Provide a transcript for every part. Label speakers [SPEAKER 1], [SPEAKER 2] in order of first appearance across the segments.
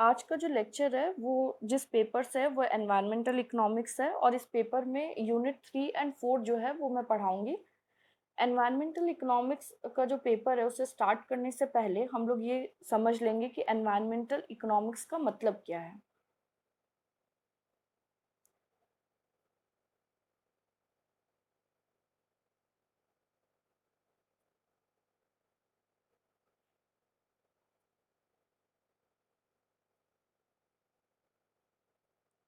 [SPEAKER 1] आज का जो लेक्चर है वो जिस पेपर से है वो एनवायरमेंटल इकोनॉमिक्स है और इस पेपर में यूनिट 3 एंड 4 जो है वो मैं पढ़ाऊंगी। एनवायरमेंटल इकोनॉमिक्स का जो पेपर है उसे स्टार्ट करने से पहले हम लोग ये समझ लेंगे कि एनवायरमेंटल इकोनॉमिक्स का मतलब क्या है।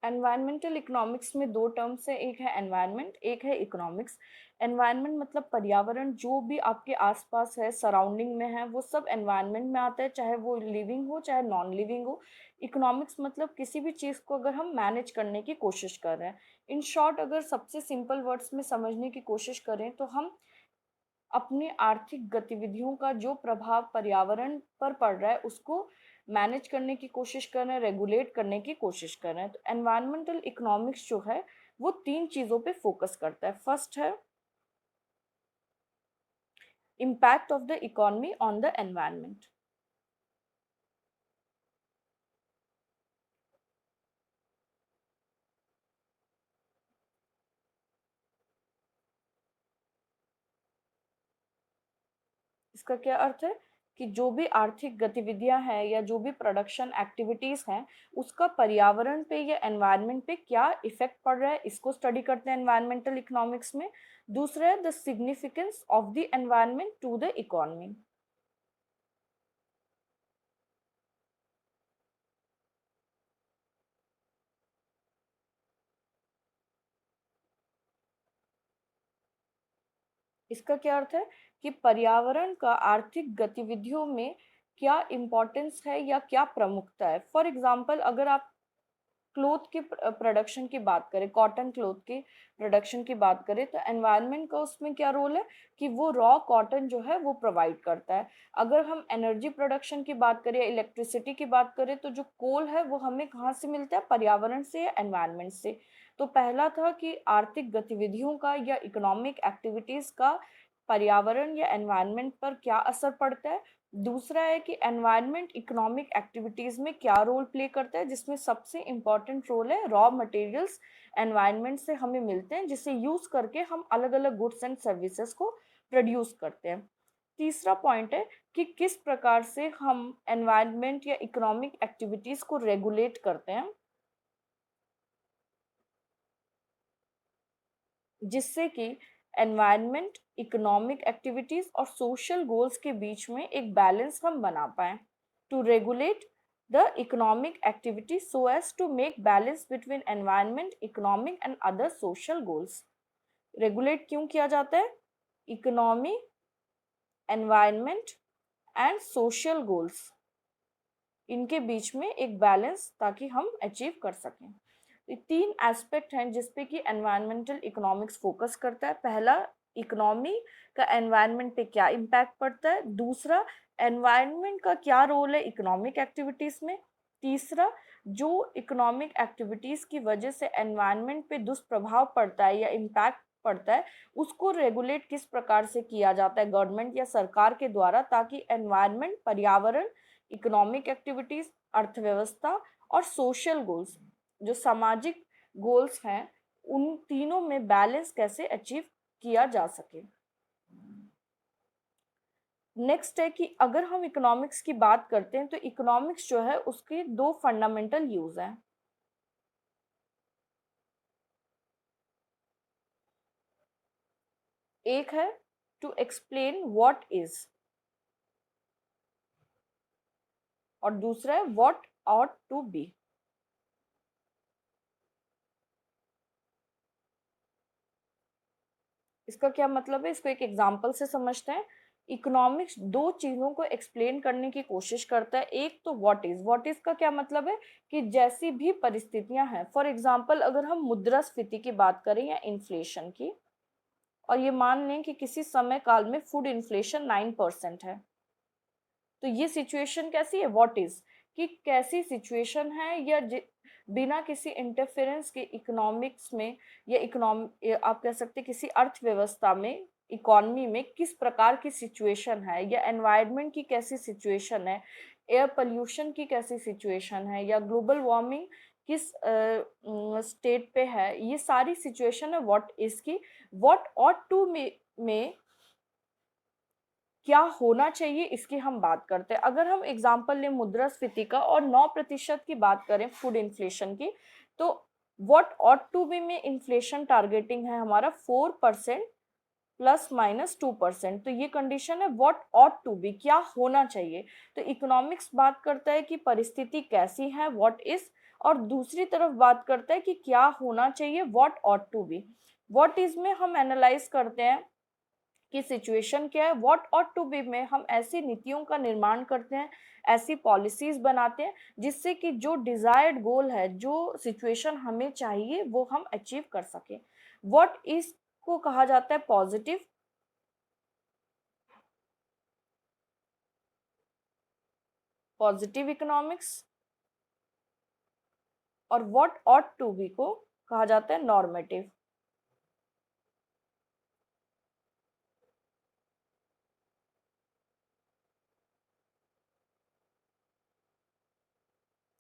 [SPEAKER 1] एनवायरमेंटल इकोनॉमिक्स में दो टर्म्स है, एक है एनवायरनमेंट, एक है इकोनॉमिक्स। एनवायरनमेंट मतलब पर्यावरण, जो भी आपके आसपास है, सराउंडिंग में है, वो सब एनवायरनमेंट में आता है, चाहे वो लिविंग हो चाहे नॉन लिविंग हो। इकोनॉमिक्स मतलब किसी भी चीज़ को अगर हम मैनेज करने की कोशिश कर रहे हैं। इन शॉर्ट अगर सबसे सिंपल वर्ड्स में समझने की कोशिश करें तो हम अपनी आर्थिक गतिविधियों का जो प्रभाव पर्यावरण पर पड़ रहा है उसको मैनेज करने की कोशिश कर रहे हैं, रेगुलेट करने की कोशिश कर रहे हैं। तो एनवायरमेंटल इकोनॉमिक्स जो है वो तीन चीज़ों पे फोकस करता है। फर्स्ट है impact of the economy on the environment. इसका क्या अर्थ है कि जो भी आर्थिक गतिविधियां हैं या जो भी प्रोडक्शन एक्टिविटीज हैं उसका पर्यावरण पे या एनवायरनमेंट पे क्या इफेक्ट पड़ रहा है, इसको स्टडी करते हैं एनवायरमेंटल इकोनॉमिक्स में। दूसरा है the significance of the environment to the economy. इसका क्या अर्थ है कि पर्यावरण का आर्थिक गतिविधियों में क्या इम्पोर्टेंस है या क्या प्रमुखता है। फॉर एग्जाम्पल अगर आप क्लोथ के प्रोडक्शन की बात करें, कॉटन क्लोथ की प्रोडक्शन की बात करें, तो एनवायरनमेंट का उसमें क्या रोल है कि वो रॉ कॉटन जो है वो प्रोवाइड करता है। अगर हम एनर्जी प्रोडक्शन की बात करें, इलेक्ट्रिसिटी की बात करें, तो जो कोल है वो हमें कहाँ से मिलता है, पर्यावरण से या एनवायरनमेंट से। तो पहला था कि आर्थिक गतिविधियों का या इकोनॉमिक एक्टिविटीज का पर्यावरण या एनवायरनमेंट पर क्या असर पड़ता है। दूसरा है कि एनवायरनमेंट इकोनॉमिक एक्टिविटीज में क्या रोल प्ले करता है, जिसमें सबसे इम्पॉर्टेंट रोल है रॉ मटेरियल्स एनवायरनमेंट से हमें मिलते हैं, जिसे यूज करके हम अलग अलग गुड्स एंड सर्विसेज को प्रोड्यूस करते हैं। तीसरा पॉइंट है कि किस प्रकार से हम एनवायरनमेंट या इकोनॉमिक एक्टिविटीज को रेगुलेट करते हैं, जिससे कि एनवायरनमेंट, इकोनॉमिक एक्टिविटीज और सोशल गोल्स के बीच में एक बैलेंस हम बना पाए। To regulate the economic activity so as to make balance between environment, economic and other social goals. Regulate क्यों किया जाता है? Economy, environment and social goals, इनके बीच में एक बैलेंस ताकि हम अचीव कर सकें। ये तीन एस्पेक्ट हैं जिसपे कि एनवायरमेंटल इकोनॉमिक्स फोकस करता है। पहला, इकोनॉमी का एनवायरनमेंट पे क्या इम्पैक्ट पड़ता है। दूसरा, एनवायरनमेंट का क्या रोल है इकोनॉमिक एक्टिविटीज में। तीसरा, जो इकोनॉमिक एक्टिविटीज की वजह से एनवायरनमेंट पे दुष्प्रभाव पड़ता है या इम्पैक्ट पड़ता है, उसको रेगुलेट किस प्रकार से किया जाता है गवर्नमेंट या सरकार के द्वारा, ताकि एनवायरनमेंट, पर्यावरण, इकोनॉमिक एक्टिविटीज, अर्थव्यवस्था और सोशल गोल्स, जो सामाजिक गोल्स हैं, उन तीनों में बैलेंस कैसे अचीव किया जा सके। नेक्स्ट है कि अगर हम इकोनॉमिक्स की बात करते हैं तो इकोनॉमिक्स जो है उसके दो फंडामेंटल यूज हैं। एक है टू एक्सप्लेन व्हाट इज, और दूसरा है व्हाट ऑट टू बी। इसका क्या मतलब है, इसको एक एग्जाम्पल से समझते हैं। इकोनॉमिक्स दो चीजों को एक्सप्लेन करने की कोशिश करता है। एक तो व्हाट इज का क्या मतलब है कि जैसी भी परिस्थितियां हैं, फॉर एग्जाम्पल अगर हम मुद्रास्फीति की बात करें या इन्फ्लेशन की, और ये मान लें कि किसी समय काल में फूड इन्फ्लेशन 9% है, तो ये सिचुएशन कैसी है, व्हाट इज, कि कैसी सिचुएशन है, या बिना किसी इंटरफेरेंस के इकोनॉमिक्स में या आप कह सकते हैं किसी अर्थव्यवस्था में, इकोनॉमी में किस प्रकार की सिचुएशन है या एनवायरनमेंट की कैसी सिचुएशन है, एयर पोल्यूशन की कैसी सिचुएशन है, या ग्लोबल वार्मिंग किस स्टेट पे है, ये सारी सिचुएशन है व्हाट इज की। व्हाट ऑट टू में क्या होना चाहिए इसकी हम बात करते हैं। अगर हम एग्जांपल लें मुद्रास्फीति का और 9% की बात करें फूड इन्फ्लेशन की, तो व्हाट ऑट टू बी में इन्फ्लेशन टारगेटिंग है हमारा 4% ±2%। तो ये कंडीशन है व्हाट ऑट टू बी, क्या होना चाहिए। तो इकोनॉमिक्स बात करता है कि परिस्थिति कैसी है व्हाट इज, और दूसरी तरफ बात करता है कि क्या होना चाहिए what ought to be. What is में हम एनालाइज करते हैं कि सिचुएशन क्या है, व्हाट ऑट टू बी में हम ऐसी नीतियों का निर्माण करते हैं, ऐसी पॉलिसीज बनाते हैं जिससे कि जो डिजायर्ड गोल है, जो सिचुएशन हमें चाहिए वो हम अचीव कर सके। व्हाट इज को कहा जाता है पॉजिटिव इकोनॉमिक्स, और व्हाट ऑट टू बी को कहा जाता है नॉर्मेटिव।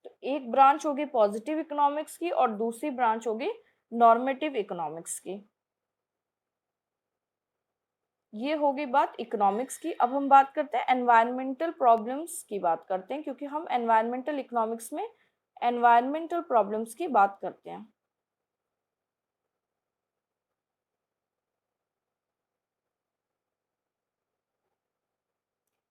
[SPEAKER 1] तो एक ब्रांच होगी पॉजिटिव इकोनॉमिक्स की और दूसरी ब्रांच होगी नॉर्मेटिव इकोनॉमिक्स की। ये होगी बात इकोनॉमिक्स की। अब हम बात करते हैं एनवायरमेंटल प्रॉब्लम्स की बात करते हैं, क्योंकि हम एनवायरमेंटल इकोनॉमिक्स में एनवायरमेंटल प्रॉब्लम्स की बात करते हैं।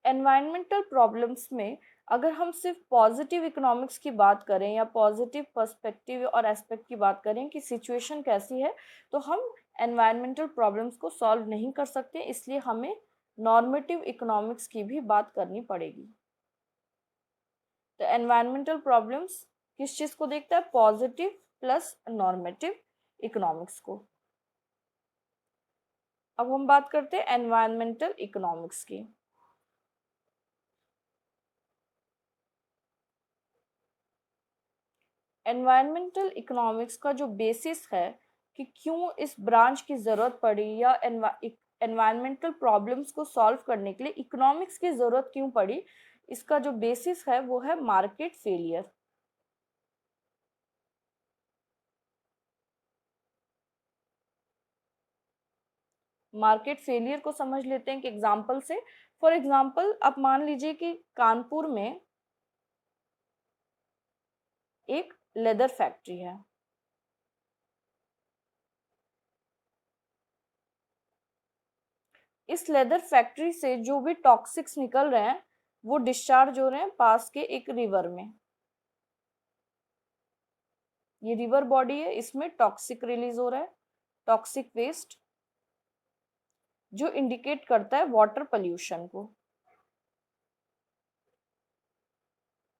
[SPEAKER 1] एनवायरमेंटल प्रॉब्लम्स में अगर हम सिर्फ पॉजिटिव इकोनॉमिक्स की बात करें या पॉजिटिव पर्सपेक्टिव और एस्पेक्ट की बात करें कि सिचुएशन कैसी है, तो हम एनवायरमेंटल प्रॉब्लम्स को सॉल्व नहीं कर सकते, इसलिए हमें नॉर्मेटिव इकोनॉमिक्स की भी बात करनी पड़ेगी। तो एनवायरमेंटल प्रॉब्लम्स किस चीज को देखता है, पॉजिटिव प्लस नॉर्मेटिव इकोनॉमिक्स को। अब हम बात करते हैं एनवायरमेंटल इकोनॉमिक्स की। एनवायरमेंटल इकोनॉमिक्स का जो बेसिस है कि क्यों इस ब्रांच की ज़रूरत पड़ी, या एनवायरमेंटल प्रॉब्लम्स को सॉल्व करने के लिए इकोनॉमिक्स की ज़रूरत क्यों पड़ी, इसका जो बेसिस है वो है मार्केट फेलियर। मार्केट फेलियर को समझ लेते हैं कि एग्जाम्पल से। फॉर एग्जाम्पल आप मान लीजिए कि कानपुर में एक लेदर फैक्ट्री है। इस लेदर फैक्ट्री से जो भी टॉक्सिक्स निकल रहे हैं वो डिस्चार्ज हो रहे हैं पास के एक रिवर में। ये रिवर बॉडी है, इसमें टॉक्सिक रिलीज हो रहा है, टॉक्सिक वेस्ट, जो इंडिकेट करता है वाटर पोल्यूशन को।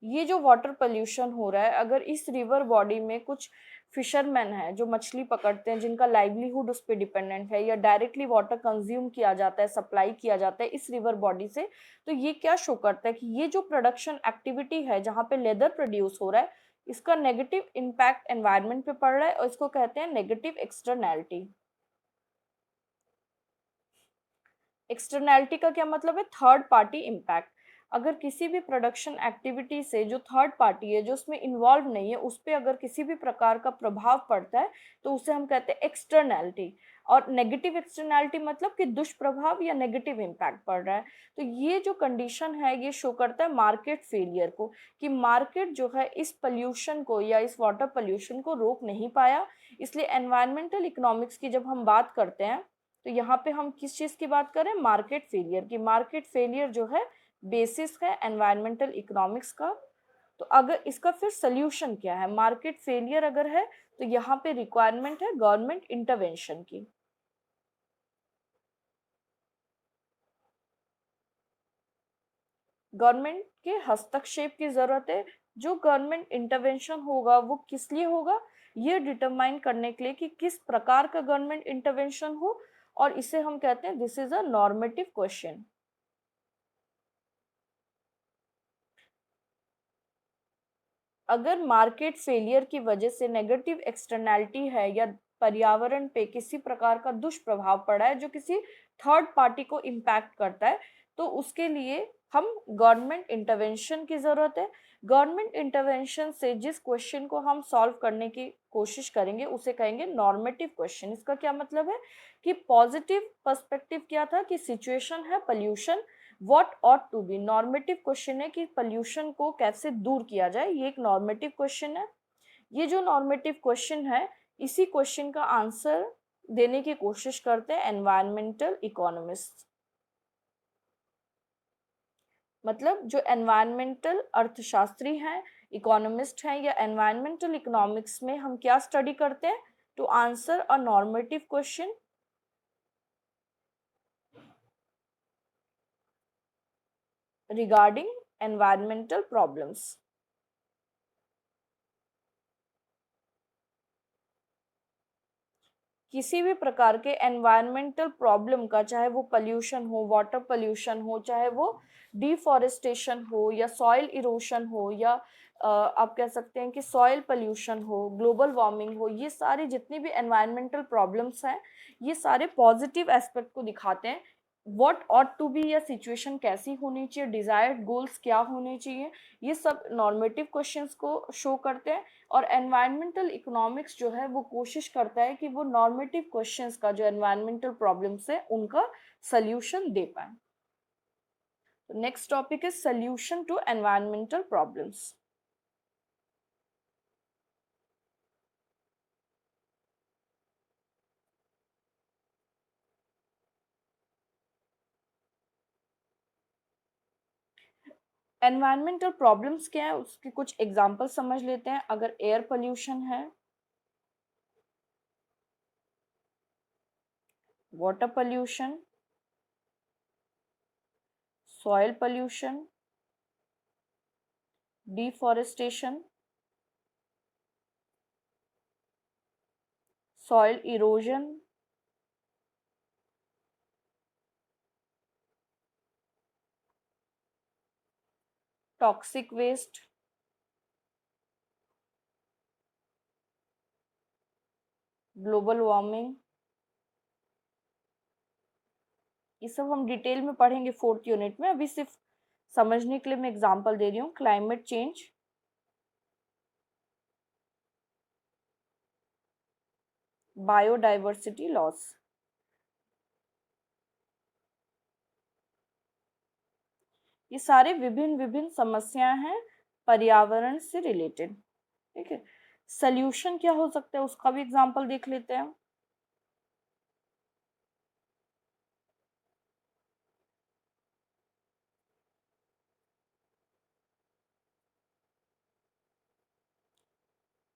[SPEAKER 1] ये जो वाटर पोल्यूशन हो रहा है, अगर इस रिवर बॉडी में कुछ फिशरमैन है जो मछली पकड़ते हैं, जिनका लाइवलीहुड उस पर डिपेंडेंट है, या डायरेक्टली वाटर कंज्यूम किया जाता है, सप्लाई किया जाता है इस रिवर बॉडी से, तो ये क्या शो करता है कि ये जो प्रोडक्शन एक्टिविटी है जहाँ पे लेदर प्रोड्यूस हो रहा है, इसका नेगेटिव इम्पैक्ट एनवायरनमेंट पे पड़ रहा है, और इसको कहते हैं नेगेटिव एक्सटर्नैलिटी। एक्सटर्नैलिटी का क्या मतलब है, थर्ड पार्टी इम्पैक्ट। अगर किसी भी प्रोडक्शन एक्टिविटी से जो थर्ड पार्टी है, जो उसमें इन्वॉल्व नहीं है, उस पर अगर किसी भी प्रकार का प्रभाव पड़ता है तो उसे हम कहते हैं एक्सटर्नैलिटी। और नेगेटिव एक्सटर्नैलिटी मतलब कि दुष्प्रभाव या नेगेटिव इम्पैक्ट पड़ रहा है। तो ये जो कंडीशन है ये शो करता है मार्केट फेलियर को, कि मार्केट जो है इस पोल्यूशन को या इस वाटर पोल्यूशन को रोक नहीं पाया। इसलिए एनवायरमेंटल इकोनॉमिक्स की जब हम बात करते हैं तो यहाँ पे हम किस चीज़ की बात करें, मार्केट फेलियर की। मार्केट फेलियर जो है बेसिस है एनवायरमेंटल इकोनॉमिक्स का। तो अगर इसका फिर सोल्यूशन क्या है, मार्केट फेलियर अगर है तो यहाँ पे रिक्वायरमेंट है गवर्नमेंट इंटरवेंशन की। गवर्नमेंट के हस्तक्षेप की जरूरत है। जो गवर्नमेंट इंटरवेंशन होगा वो किस लिए होगा, ये डिटरमाइन करने के लिए कि किस प्रकार का गवर्नमेंट इंटरवेंशन हो, और इसे हम कहते हैं this is a normative question. अगर मार्केट फेलियर की वजह से नेगेटिव एक्सटर्नैलिटी है या पर्यावरण पे किसी प्रकार का दुष्प्रभाव पड़ा है जो किसी थर्ड पार्टी को इम्पैक्ट करता है, तो उसके लिए हम गवर्नमेंट इंटरवेंशन की ज़रूरत है। गवर्नमेंट इंटरवेंशन से जिस क्वेश्चन को हम सॉल्व करने की कोशिश करेंगे उसे कहेंगे नॉर्मेटिव क्वेश्चन। इसका क्या मतलब है कि पॉजिटिव पर्सपेक्टिव क्या था कि सिचुएशन है pollution, what ought to be. Normative question है कि पोल्यूशन को कैसे दूर किया जाए, ये एक नॉर्मेटिव क्वेश्चन है। ये जो नॉर्मेटिव क्वेश्चन है, इसी क्वेश्चन का आंसर देने की कोशिश करते हैं एनवायरमेंटल इकोनॉमिस्ट। मतलब जो एनवायरमेंटल अर्थशास्त्री हैं, इकोनॉमिस्ट हैं, या एनवायरमेंटल इकोनॉमिक्स में हम क्या स्टडी करते हैं? To answer a normative question regarding environmental problems. किसी भी प्रकार के एनवायरमेंटल प्रॉब्लम का, चाहे वो पोल्यूशन हो, वाटर पोल्यूशन हो, चाहे वो डिफॉरेस्टेशन हो, या सॉइल इरोशन हो, या आप कह सकते हैं कि सॉइल पोल्यूशन हो, ग्लोबल वार्मिंग हो, ये सारी जितनी भी एनवायरमेंटल प्रॉब्लम्स हैं, ये सारे पॉजिटिव एस्पेक्ट को दिखाते हैं। व्हाट ऑट टू बी, या सिचुएशन कैसी होनी चाहिए, डिजायर्ड गोल्स क्या होने चाहिए, ये सब नॉर्मेटिव क्वेश्चंस को शो करते हैं। और एनवायरमेंटल इकोनॉमिक्स जो है वो कोशिश करता है कि वो नॉर्मेटिव क्वेश्चंस का, जो एनवायरमेंटल प्रॉब्लम्स है, उनका सल्यूशन दे पाए। Next topic is solution to environmental problems. Environmental problems क्या है, उसके कुछ एग्जांपल समझ लेते हैं। अगर एयर पोल्यूशन है, water pollution, soil pollution, deforestation, soil erosion, toxic waste, global warming, ये सब हम डिटेल में पढ़ेंगे फोर्थ यूनिट में। अभी सिर्फ समझने के लिए मैं एग्जांपल दे रही हूँ। क्लाइमेट चेंज, बायोडाइवर्सिटी लॉस, ये सारे विभिन्न विभिन्न समस्याएं हैं पर्यावरण से रिलेटेड। ठीक है, सल्यूशन क्या हो सकता है उसका भी एग्जांपल देख लेते हैं।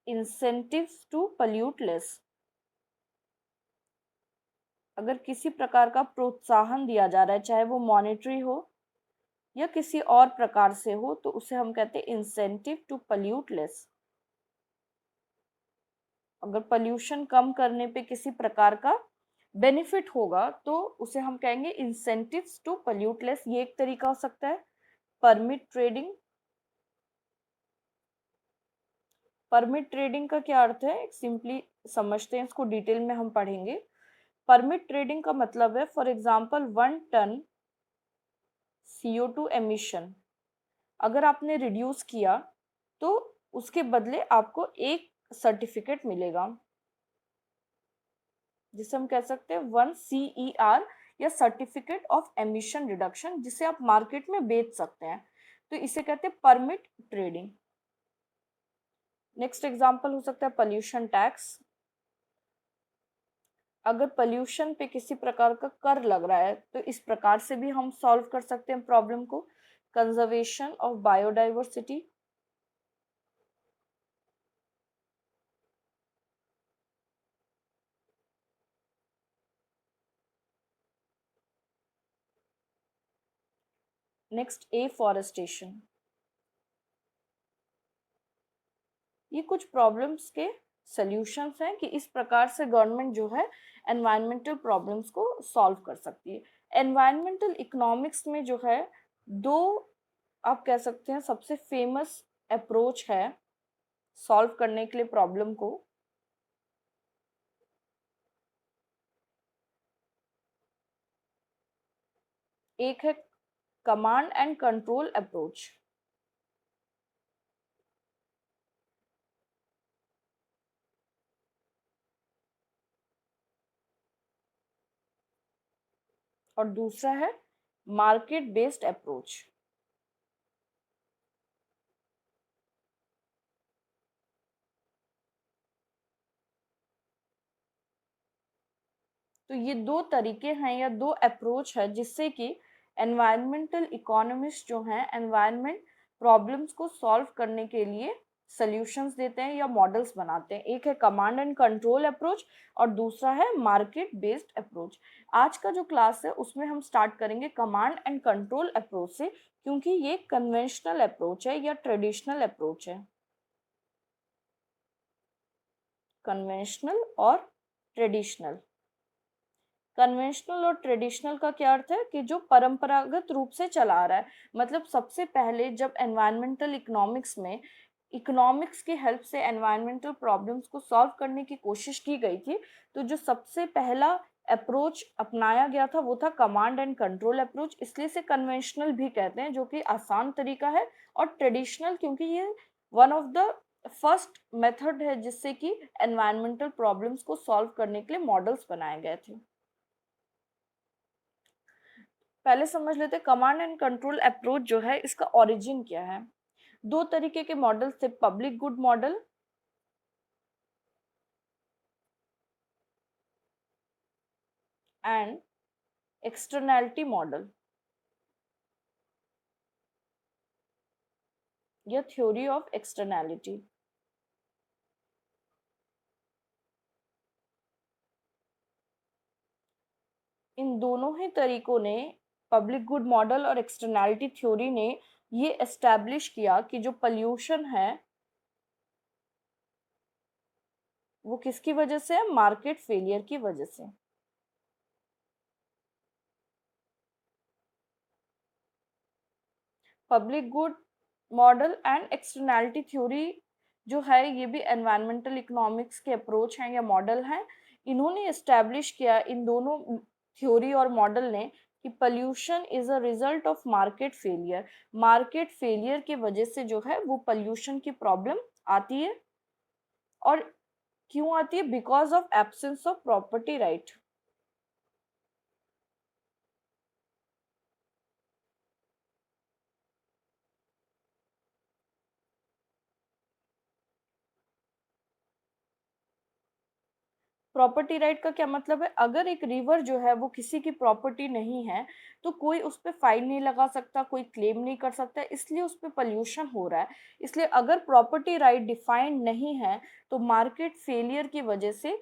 [SPEAKER 1] इंसेंटिव्स टू पल्यूट लेस, अगर किसी प्रकार का प्रोत्साहन दिया जा रहा है, चाहे वो मॉनेटरी हो या किसी और प्रकार से हो, तो उसे हम कहते हैं इंसेंटिव टू पल्यूट लेस। अगर पोल्यूशन कम करने पे किसी प्रकार का बेनिफिट होगा तो उसे हम कहेंगे इंसेंटिव्स टू पल्यूट लेस। ये एक तरीका हो सकता है। परमिट ट्रेडिंग, परमिट ट्रेडिंग का क्या अर्थ है, सिंपली समझते हैं इसको, डिटेल में हम पढ़ेंगे। परमिट ट्रेडिंग का मतलब है, for example 1 ton CO2 emission अगर आपने रिड्यूस किया तो उसके बदले आपको एक सर्टिफिकेट मिलेगा, जिसे हम कह सकते हैं 1 CER, या सर्टिफिकेट ऑफ एमिशन रिडक्शन, जिसे आप मार्केट में बेच सकते हैं। तो इसे कहते हैं परमिट ट्रेडिंग। नेक्स्ट एग्जांपल हो सकता है पोल्यूशन टैक्स। अगर पोल्यूशन पे किसी प्रकार का कर लग रहा है तो इस प्रकार से भी हम सॉल्व कर सकते हैं प्रॉब्लम को। Conservation of biodiversity, next afforestation. ये कुछ प्रॉब्लम्स के सॉल्यूशंस हैं कि इस प्रकार से गवर्नमेंट जो है एनवायरमेंटल प्रॉब्लम्स को सॉल्व कर सकती है। एनवायरमेंटल इकोनॉमिक्स में जो है दो, आप कह सकते हैं सबसे फेमस अप्रोच है सॉल्व करने के लिए प्रॉब्लम को। एक है कमांड एंड कंट्रोल अप्रोच। और दूसरा है मार्केट बेस्ड अप्रोच। तो ये दो तरीके हैं या दो अप्रोच है जिससे कि एनवायरमेंटल इकोनॉमिस्ट जो हैं एनवायरमेंट प्रॉब्लम्स को सॉल्व करने के लिए सॉल्यूशंस देते हैं या मॉडल्स बनाते हैं। एक है कमांड एंड कंट्रोल अप्रोच और दूसरा है मार्केट बेस्ड अप्रोच। आज का जो क्लास है उसमें हम स्टार्ट करेंगे कमांड एंड कंट्रोल अप्रोच से, क्योंकि ये कन्वेंशनल अप्रोच है या ट्रेडिशनल अप्रोच है। कन्वेंशनल और ट्रेडिशनल। कन्वेंशनल और ट्रेडिशनल का क्या अर्थ है कि जो परंपरागत रूप से चला आ रहा है, मतलब सबसे पहले जब एनवायरमेंटल इकोनॉमिक्स में इकोनॉमिक्स की हेल्प से एनवायरमेंटल प्रॉब्लम्स को सॉल्व करने की कोशिश की गई थी, तो जो सबसे पहला अप्रोच अपनाया गया था वो था कमांड एंड कंट्रोल अप्रोच। इसलिए से कन्वेंशनल भी कहते हैं, जो कि आसान तरीका है, और ट्रेडिशनल क्योंकि ये one of the first method है जिससे कि एनवायरमेंटल प्रॉब्लम्स को सॉल्व करने के लिए मॉडल्स बनाए गए थे। पहले समझ लेते हैं कमांड एंड कंट्रोल अप्रोच जो है इसका ओरिजिन क्या है। दो तरीके के मॉडल थे, public good model and externality model या थ्योरी ऑफ एक्सटर्नैलिटी। इन दोनों ही तरीकों ने, पब्लिक गुड मॉडल और एक्सटर्नैलिटी थ्योरी ने, ये एस्टैब्लिश किया कि जो पॉल्यूशन है वो किसकी वजह से है, मार्केट फेलियर की वजह से। Public good model and externality theory जो है ये भी एनवायरमेंटल इकोनॉमिक्स के अप्रोच हैं या मॉडल हैं। इन्होंने एस्टैब्लिश किया, इन दोनों थ्योरी और मॉडल ने, कि pollution is a result of market failure. Market failure की वजह से जो है वो पोल्यूशन की प्रॉब्लम आती है। और क्यों आती है, because of absence of property right. Property right का क्या मतलब है, अगर एक रिवर जो है वो किसी की प्रॉपर्टी नहीं है तो कोई उस पर फाइन नहीं लगा सकता, कोई क्लेम नहीं कर सकता, इसलिए उस पर पोल्यूशन हो रहा है। इसलिए अगर प्रॉपर्टी राइट डिफाइंड नहीं है तो मार्केट फेलियर की वजह से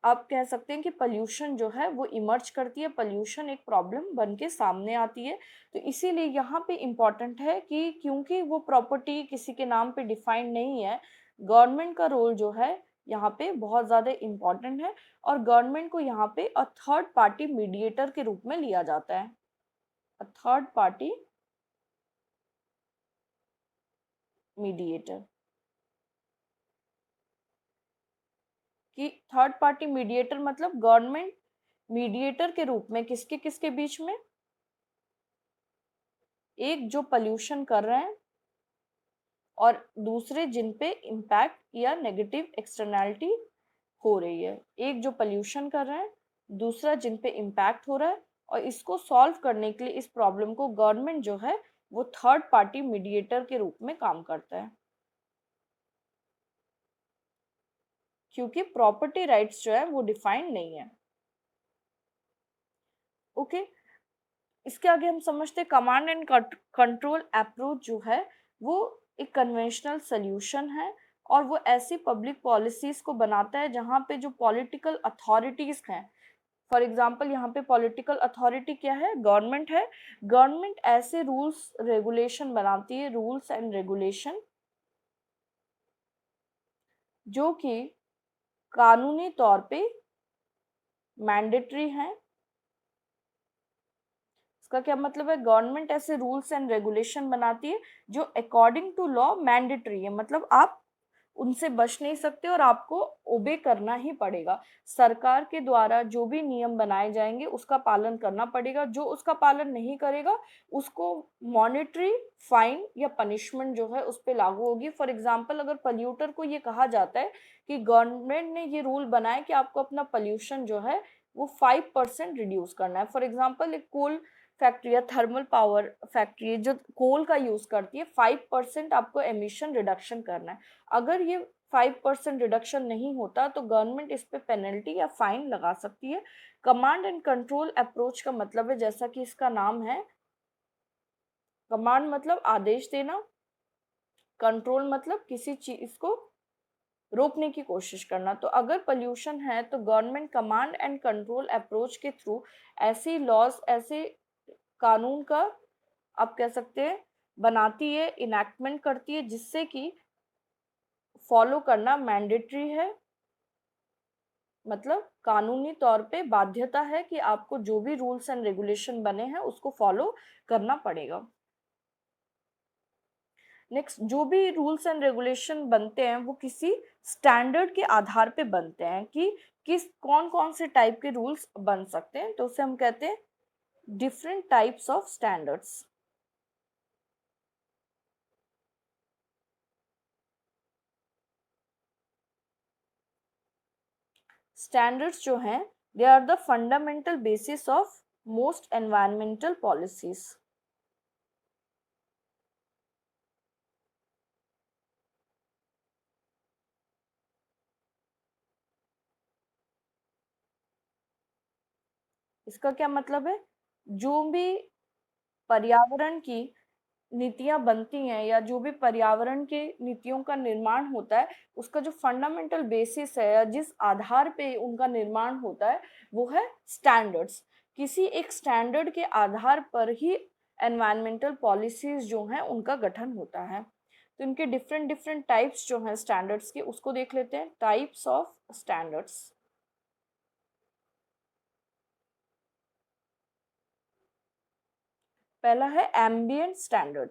[SPEAKER 1] आप कह सकते हैं कि पोल्यूशन जो है वो इमर्ज करती है, पोल्यूशन एक प्रॉब्लम बन के सामने आती है। तो इसीलिए यहाँ पे इम्पॉर्टेंट है कि क्योंकि वो प्रॉपर्टी किसी के नाम पे डिफाइंड नहीं है, गवर्नमेंट का रोल जो है यहाँ पे बहुत ज़्यादा इम्पोर्टेंट है। और गवर्नमेंट को यहाँ पे अ थर्ड पार्टी मीडिएटर के रूप में लिया जाता है। अ थर्ड पार्टी मीडिएटर, कि थर्ड पार्टी मीडिएटर मतलब गवर्नमेंट मीडिएटर के रूप में किसके किसके बीच में, एक जो पोल्यूशन कर रहे हैं और दूसरे जिन पे इम्पैक्ट या नेगेटिव एक्सटर्नैलिटी हो रही है। एक जो पोल्यूशन कर रहे हैं, दूसरा जिन पे इम्पैक्ट हो रहा है। और इसको सॉल्व करने के लिए इस प्रॉब्लम को गवर्नमेंट जो है वो थर्ड पार्टी मीडिएटर के रूप में काम करता है, क्योंकि प्रॉपर्टी राइट्स जो है वो डिफाइंड नहीं है। ओके, इसके आगे हम समझते हैं कमांड एंड कंट्रोल अप्रोच जो है वो एक कन्वेंशनल सॉल्यूशन है, और वो ऐसी पब्लिक पॉलिसीज को बनाता है जहाँ पे जो पॉलिटिकल अथॉरिटीज हैं, फॉर एग्जाम्पल यहाँ पे पॉलिटिकल अथॉरिटी क्या है, गवर्नमेंट है। गवर्नमेंट ऐसे रूल्स रेगुलेशन बनाती है, रूल्स एंड रेगुलेशन जो कि कानूनी तौर पे मैंडेटरी हैं। इसका क्या मतलब है, गवर्नमेंट ऐसे रूल्स एंड रेगुलेशन बनाती है जो अकॉर्डिंग टू लॉ मैंडेटरी है, मतलब आप उनसे बच नहीं सकते और आपको ओबे करना ही पड़ेगा। सरकार के द्वारा जो भी नियम बनाए जाएंगे उसका पालन करना पड़ेगा। जो उसका पालन नहीं करेगा उसको मॉनेटरी फाइन या पनिशमेंट जो है उस पे लागू होगी। फॉर एग्जाम्पल, अगर पल्यूटर को ये कहा जाता है कि गवर्नमेंट ने ये रूल बनाया कि आपको अपना पॉल्यूशन जो है वो 5% रिड्यूस करना है। फॉर एग्जाम्पल, एक कोल फैक्ट्री या थर्मल पावर फैक्ट्री जो कोल का यूज करती है, 5% आपको एमिशन रिडक्शन करना है। अगर ये 5% रिडक्शन नहीं होता तो गवर्नमेंट इस पे पेनल्टी या फाइन लगा सकती है। कमांड एंड कंट्रोल अप्रोच का मतलब है, जैसा कि इसका नाम है, कमांड मतलब आदेश देना, कंट्रोल मतलब किसी चीज को रोकने की कोशिश करना। तो अगर पोल्यूशन है तो government command and control approach के थ्रू ऐसी लॉज, ऐसे कानून का आप कह सकते हैं बनाती है, इनैक्टमेंट करती है, जिससे कि फॉलो करना मैंडेटरी है। मतलब कानूनी तौर पे बाध्यता है कि आपको जो भी रूल्स एंड रेगुलेशन बने हैं उसको फॉलो करना पड़ेगा। नेक्स्ट, जो भी रूल्स एंड रेगुलेशन बनते हैं वो किसी स्टैंडर्ड के आधार पे बनते हैं कि किस कौन कौन से टाइप के रूल्स बन सकते हैं, तो उसे हम कहते हैं different types of standards. Standards जो हैं they are the fundamental basis of most environmental policies. इसका क्या मतलब है? जो भी पर्यावरण की नीतियां बनती हैं या जो भी पर्यावरण के नीतियों का निर्माण होता है, उसका जो फंडामेंटल बेसिस है या जिस आधार पे उनका निर्माण होता है वो है स्टैंडर्ड्स। किसी एक स्टैंडर्ड के आधार पर ही एनवायरमेंटल पॉलिसीज जो हैं उनका गठन होता है। तो इनके डिफरेंट डिफरेंट टाइप्स जो हैं स्टैंडर्ड्स के, उसको देख लेते हैं, टाइप्स ऑफ स्टैंडर्ड्स। पहला है ambient standard.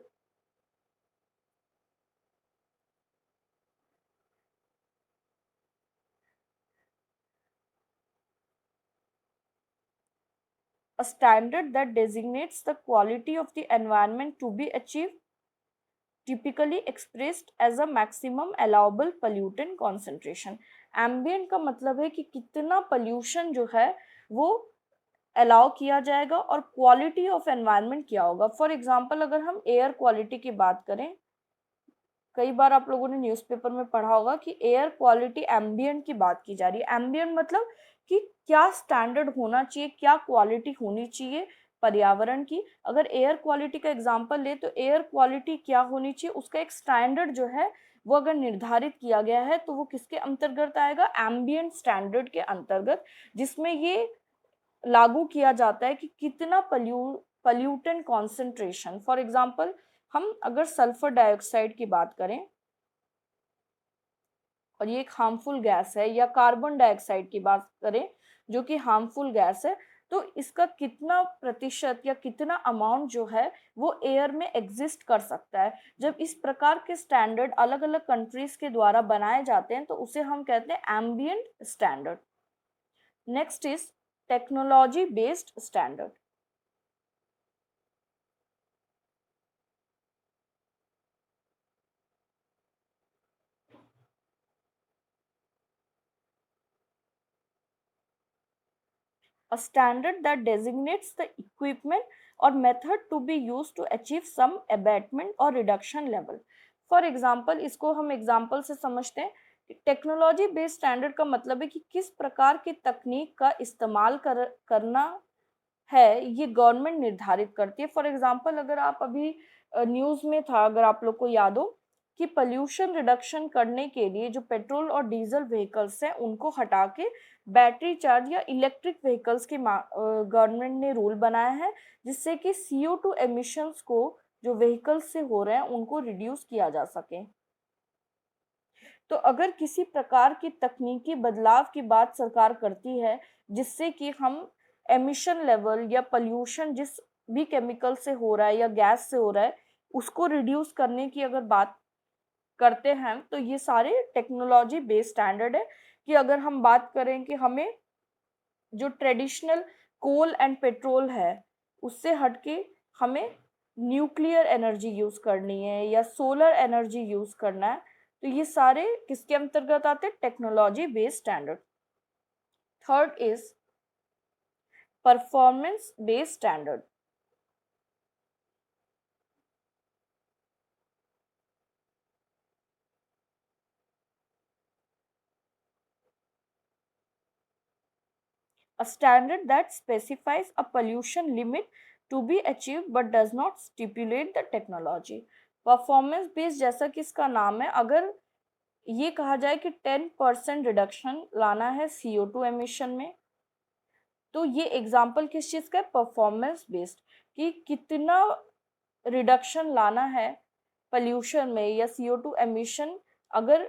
[SPEAKER 1] A standard that designates the quality of the environment to be achieved, typically expressed as a maximum allowable pollutant concentration। Ambient का मतलब है कि कितना पोल्यूशन जो है वो अलाउ किया जाएगा और क्वालिटी ऑफ एनवायरनमेंट क्या होगा। फॉर एग्जांपल, अगर हम एयर क्वालिटी की बात करें, कई बार आप लोगों ने न्यूज़पेपर में पढ़ा होगा कि एयर क्वालिटी एम्बियंट की बात की जा रही है। एम्बियंट मतलब कि क्या स्टैंडर्ड होना चाहिए, क्या क्वालिटी होनी चाहिए पर्यावरण की। अगर एयर क्वालिटी का एग्जांपल ले तो एयर क्वालिटी क्या होनी चाहिए, उसका एक स्टैंडर्ड जो है वो अगर निर्धारित किया गया है तो वो किसके अंतर्गत आएगा? एम्बियंट स्टैंडर्ड के अंतर्गत, जिसमें ये लागू किया जाता है कि कितना पल्यूटेंट कॉन्सेंट्रेशन। फॉर एग्जांपल, हम अगर सल्फर डाइऑक्साइड की बात करें और ये एक हार्मफुल गैस है, या कार्बन डाइऑक्साइड की बात करें जो कि हार्मफुल गैस है, तो इसका कितना प्रतिशत या कितना अमाउंट जो है वो एयर में एग्जिस्ट कर सकता है। जब इस प्रकार के स्टैंडर्ड अलग अलग कंट्रीज के द्वारा बनाए जाते हैं तो उसे हम कहते हैं ambient standard. Next is technology based standard. A standard that designates the equipment or method to be used to achieve some abatement or reduction level। For example, इसको हम एग्जाम्पल से समझते हैं। टेक्नोलॉजी बेस्ड स्टैंडर्ड का मतलब है कि किस प्रकार की तकनीक का इस्तेमाल करना है ये गवर्नमेंट निर्धारित करती है। फॉर एग्जाम्पल, अगर आप अभी न्यूज़ में था, अगर आप लोग को याद हो कि पोल्यूशन रिडक्शन करने के लिए जो पेट्रोल और डीजल व्हीकल्स हैं उनको हटा के बैटरी चार्ज या इलेक्ट्रिक व्हीकल्स की गवर्नमेंट ने रूल बनाया है, जिससे कि CO2 एमिशंस को जो व्हीकल्स से हो रहे हैं उनको रिड्यूस किया जा सके। तो अगर किसी प्रकार की तकनीकी बदलाव की बात सरकार करती है जिससे कि हम एमिशन लेवल या पोल्यूशन जिस भी केमिकल से हो रहा है या गैस से हो रहा है उसको रिड्यूस करने की अगर बात करते हैं, तो ये सारे टेक्नोलॉजी बेस्ड स्टैंडर्ड है। कि अगर हम बात करें कि हमें जो ट्रेडिशनल कोल एंड पेट्रोल है उससे हटके हमें न्यूक्लियर एनर्जी यूज करनी है या सोलर एनर्जी यूज करना है, तो ये सारे किसके अंतर्गत आते हैं? Technology based standard. Third is performance based standard. A standard that specifies a pollution limit to be achieved but does not stipulate the technology। Performance based जैसा कि इसका नाम है, अगर ये कहा जाए कि 10% रिडक्शन लाना है CO2 एमिशन में, तो ये एग्जाम्पल किस चीज़ का है? परफॉर्मेंस बेस्ड, कि कितना रिडक्शन लाना है पॉल्यूशन में या CO2 एमिशन अगर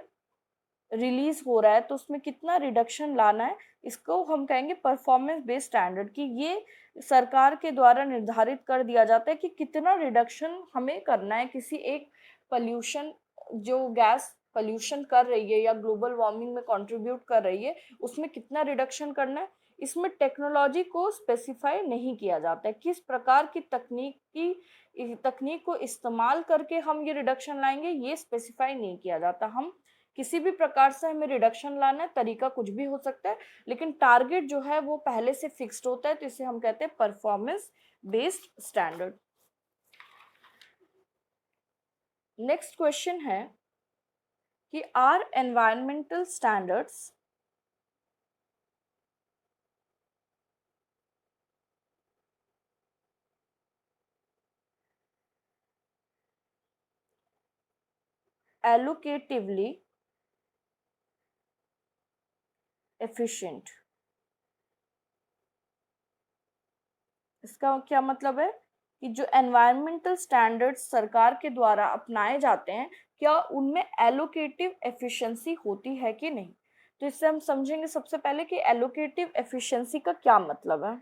[SPEAKER 1] रिलीज हो रहा है तो उसमें कितना रिडक्शन लाना है, इसको हम कहेंगे परफॉर्मेंस बेस्ड स्टैंडर्ड। कि ये सरकार के द्वारा निर्धारित कर दिया जाता है कि कितना रिडक्शन हमें करना है किसी एक पॉल्यूशन, जो गैस पॉल्यूशन कर रही है या ग्लोबल वार्मिंग में कंट्रीब्यूट कर रही है, उसमें कितना रिडक्शन करना है। इसमें टेक्नोलॉजी को स्पेसिफाई नहीं किया जाता है, किस प्रकार की तकनीक को इस्तेमाल करके हम ये रिडक्शन लाएंगे, ये स्पेसिफाई नहीं किया जाता। हम किसी भी प्रकार से हमें रिडक्शन लाना है, तरीका कुछ भी हो सकता है, लेकिन टारगेट जो है वो पहले से फिक्स्ड होता है, तो इसे हम कहते हैं performance based standard. Next question है कि are environmental standards allocatively efficient। इसका क्या मतलब है कि जो एनवायरमेंटल स्टैंडर्ड्स सरकार के द्वारा अपनाए जाते हैं, क्या उनमें एलोकेटिव एफिशिएंसी होती है कि नहीं। तो इससे हम समझेंगे सबसे पहले कि एलोकेटिव एफिशिएंसी का क्या मतलब है।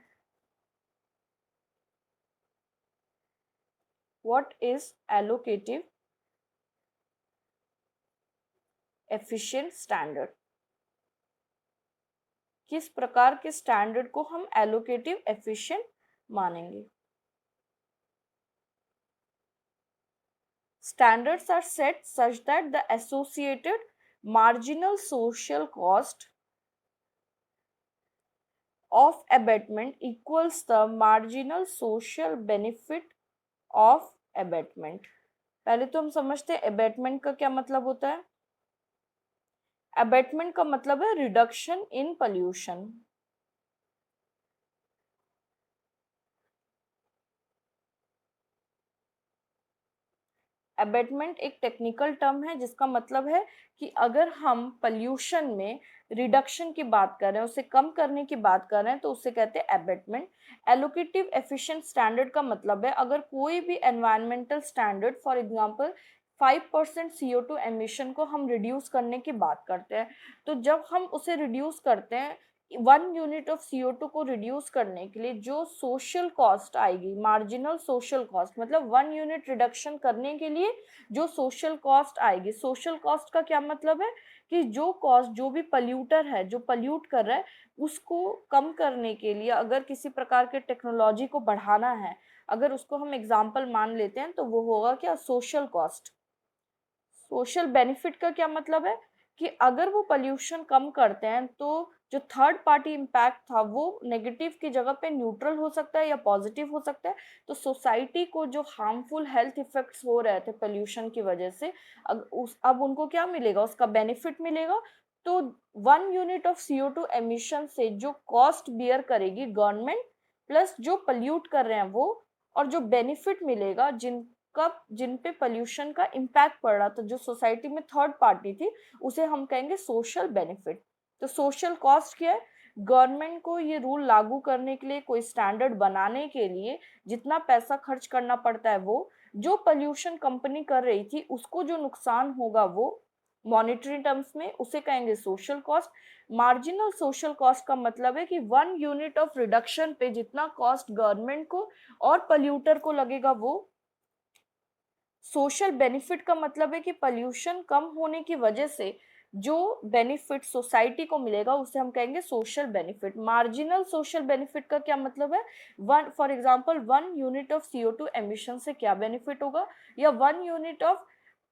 [SPEAKER 1] What is allocative efficient standard? किस प्रकार के स्टैंडर्ड को हम एलोकेटिव एफिशिएंट मानेंगे? Standards are set such that the associated marginal social cost of abatement equals the marginal social benefit of abatement। पहले तो हम समझते हैं abatement का क्या मतलब होता है। abatement का मतलब है रिडक्शन इन pollution। अबेटमेंट एक टेक्निकल टर्म है जिसका मतलब है कि अगर हम पॉल्यूशन में रिडक्शन की बात कर रहे हैं, उसे कम करने की बात कर रहे हैं, तो उसे कहते हैं अबेटमेंट। एलोकेटिव एफिशिएंट स्टैंडर्ड का मतलब है अगर कोई भी environmental standard, for example 5% CO2 emission को हम रिड्यूस करने की बात करते हैं, तो जब हम उसे रिड्यूस करते हैं 1 यूनिट ऑफ CO2 को रिड्यूस करने के लिए जो सोशल कॉस्ट आएगी, मार्जिनल सोशल कॉस्ट, मतलब 1 यूनिट रिडक्शन करने के लिए जो सोशल कॉस्ट आएगी। सोशल कॉस्ट का क्या मतलब है कि जो कॉस्ट, जो भी पल्यूटर है, जो पल्यूट कर रहा है, उसको कम करने के लिए अगर किसी प्रकार के टेक्नोलॉजी को बढ़ाना है, अगर उसको हम एग्जाम्पल मान लेते हैं, तो वो होगा क्या? Social cost. सोशल बेनिफिट का क्या मतलब है कि अगर वो पोल्यूशन कम करते हैं तो जो थर्ड पार्टी इम्पैक्ट था वो नेगेटिव की जगह पे न्यूट्रल हो सकता है या पॉजिटिव हो सकता है। तो सोसाइटी को जो हार्मफुल हेल्थ इफेक्ट्स हो रहे थे पोल्यूशन की वजह से, अब उनको क्या मिलेगा? उसका बेनिफिट मिलेगा। तो 1 यूनिट ऑफ CO2 एमिशन से जो कॉस्ट बियर करेगी गवर्नमेंट, प्लस जो पोल्यूट कर रहे हैं वो, और जो बेनिफिट मिलेगा जिन पे पोल्यूशन का इम्पैक्ट पड़ रहा था, जो सोसाइटी में थर्ड पार्टी थी, उसे हम कहेंगे सोशल बेनिफिट। तो सोशल कॉस्ट क्या है? गवर्नमेंट को ये रूल लागू करने के लिए, कोई स्टैंडर्ड बनाने के लिए जितना पैसा खर्च करना पड़ता है, वो जो पोल्यूशन कंपनी कर रही थी उसको जो नुकसान होगा वो मॉनेटरी टर्म्स में उसे कहेंगे social cost. Marginal social cost का मतलब है कि 1 यूनिट ऑफ रिडक्शन पे जितना कॉस्ट गवर्नमेंट को और पोल्यूटर को लगेगा वो सोशल बेनिफिट का मतलब है कि पॉल्यूशन कम होने की वजह से जो बेनिफिट सोसाइटी को मिलेगा उसे हम कहेंगे social benefit. Marginal social benefit का क्या मतलब है? One for example 1 unit of CO2 emission से क्या बेनिफिट होगा, या 1 unit of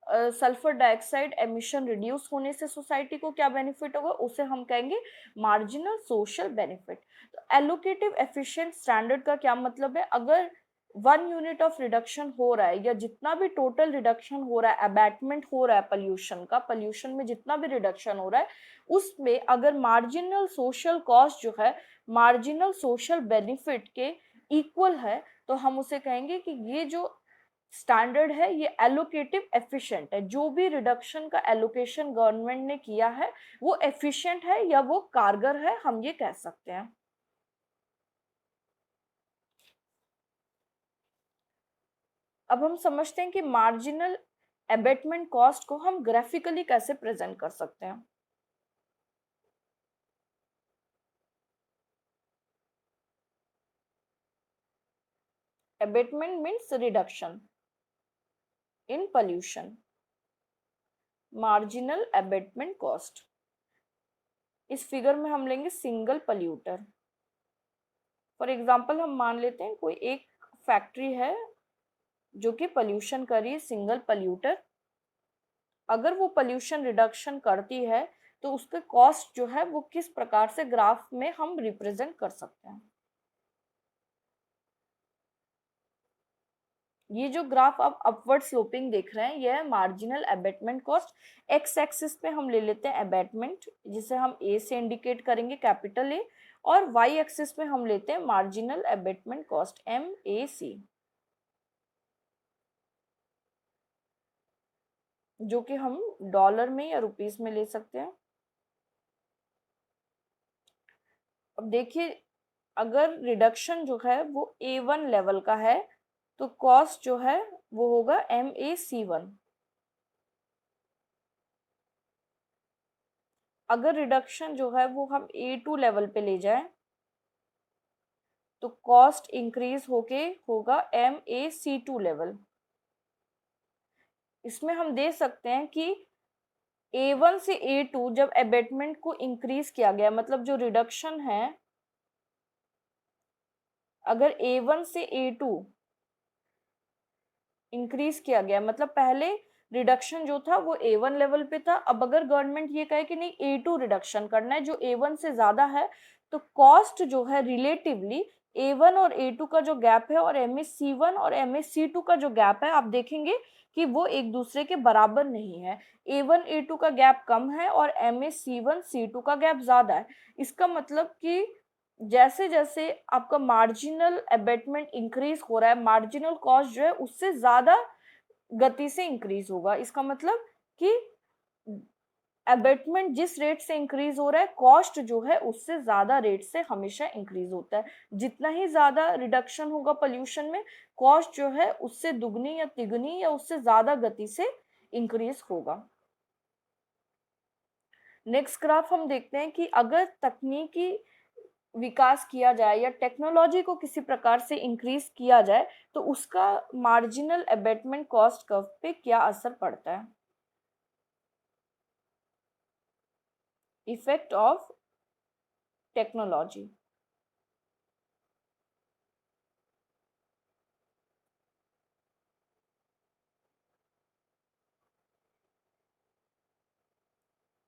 [SPEAKER 1] sulphur dioxide emission reduce होने से सोसाइटी को क्या बेनिफिट होगा, उसे हम कहेंगे मार्जिनल सोशल बेनिफिट। तो एलोकेटिव एफिशिएंट स्टैंडर्ड का क्या मतलब है? अगर 1 यूनिट ऑफ रिडक्शन हो रहा है, या जितना भी टोटल रिडक्शन हो रहा है, अबैटमेंट हो रहा है पोल्यूशन का, पोल्यूशन में जितना भी रिडक्शन हो रहा है, उसमें अगर मार्जिनल सोशल कॉस्ट जो है मार्जिनल सोशल बेनिफिट के इक्वल है, तो हम उसे कहेंगे कि ये जो स्टैंडर्ड है ये एलोकेटिव एफिशिएंट है। जो भी रिडक्शन का एलोकेशन गवर्नमेंट ने किया है वो एफिशिएंट है या वो कारगर है, हम ये कह सकते हैं। अब हम समझते हैं कि मार्जिनल एबेटमेंट कॉस्ट को हम ग्राफिकली कैसे प्रेजेंट कर सकते हैं। Abatement means reduction in pollution, marginal abatement cost. इस फिगर में हम लेंगे सिंगल पोल्यूटर। फॉर एग्जांपल हम मान लेते हैं कोई एक फैक्ट्री है जो कि पोल्यूशन कर रही है, सिंगल पोल्यूटर। अगर वो पोल्यूशन रिडक्शन करती है तो उसके कॉस्ट जो है वो किस प्रकार से ग्राफ में हम रिप्रेजेंट कर सकते हैं। ये जो ग्राफ आप अपवर्ड स्लोपिंग देख रहे हैं, यह है marginal abatement cost. X axis पे हम ले लेते हैं एबेटमेंट, जिसे हम ए से इंडिकेट करेंगे, कैपिटल ए, और वाई एक्सिस पे हम लेते हैं मार्जिनल एबेटमेंट कॉस्ट, MAC, जो कि हम डॉलर में या रुपीस में ले सकते हैं। अब देखिए, अगर रिडक्शन जो है वो A1 लेवल का है तो कॉस्ट जो है वो होगा MAC1। अगर रिडक्शन जो है वो हम A2 लेवल पे ले जाए तो कॉस्ट इंक्रीज होके होगा MAC2 लेवल। इसमें हम दे सकते हैं कि A1 से A2 जब एबेटमेंट को इंक्रीज किया गया, मतलब जो रिडक्शन है, अगर A1 से A2 इंक्रीज किया गया, मतलब पहले रिडक्शन जो था वो A1 लेवल पे था, अब अगर गवर्नमेंट ये कहे कि नहीं A2 रिडक्शन करना है जो A1 से ज्यादा है, तो कॉस्ट जो है रिलेटिवली A1 और A2 का जो गैप है और MAC1 और MAC2 का जो गैप है, आप देखेंगे कि वो एक दूसरे के बराबर नहीं है। A1 A2 का गैप कम है और MAC1 C2 का गैप ज्यादा है। इसका मतलब कि जैसे जैसे आपका मार्जिनल एबेटमेंट इंक्रीज हो रहा है, मार्जिनल कॉस्ट जो है उससे ज्यादा गति से इंक्रीज होगा। इसका मतलब कि एबेटमेंट जिस रेट से इंक्रीज हो रहा है, कॉस्ट जो है उससे ज्यादा रेट से हमेशा इंक्रीज होता है। जितना ही ज्यादा रिडक्शन होगा पोल्यूशन में, कॉस्ट जो है उससे दुगनी या तिगुनी या उससे ज्यादा गति से इंक्रीज होगा। नेक्स्ट ग्राफ हम देखते हैं कि अगर तकनीकी विकास किया जाए या टेक्नोलॉजी को किसी प्रकार से इंक्रीज किया जाए तो उसका मार्जिनल एबेटमेंट कॉस्ट कर्व पे क्या असर पड़ता है। Effect of technology.